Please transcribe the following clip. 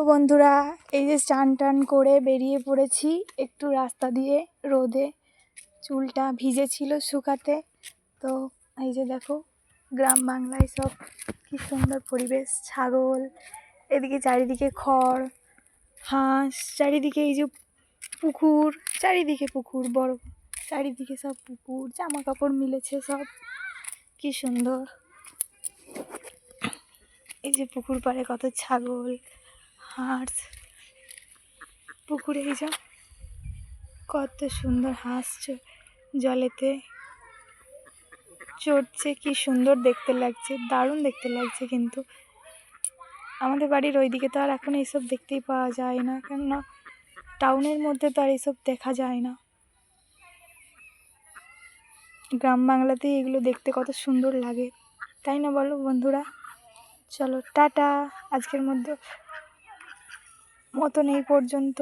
তো বন্ধুরা, এই যে স্নান টান করে বেরিয়ে পড়েছি একটু রাস্তা দিয়ে রোদে। চুলটা ভিজে ছিল শুকাতে। তো এই যে দেখো, গ্রাম বাংলায় সব কি সুন্দর পরিবেশ। ছাগল, এদিকে চারিদিকে খড়, হাঁস, চারিদিকে এই যে পুকুর, চারিদিকে পুকুর, বড় চারিদিকে সব পুকুর, জামা কাপড় মিলেছে সব, কি সুন্দর। এই যে পুকুর পাড়ে কত ছাগল, হাঁস, পুকুরে এই যে কত সুন্দর হাঁস জলেতে চড়ছে, কি সুন্দর দেখতে লাগছে, দারুণ দেখতে লাগছে। কিন্তু আমাদের বাড়ির ওইদিকে তো আর এখন এইসব দেখতেই পাওয়া যায় না, কেননা টাউনের মধ্যে তো আর এইসব দেখা যায় না। গ্রাম বাংলাতেই এগুলো দেখতে কত সুন্দর লাগে, তাই না বলো বন্ধুরা? চলো টাটা, আজকের মতন এই পর্যন্ত।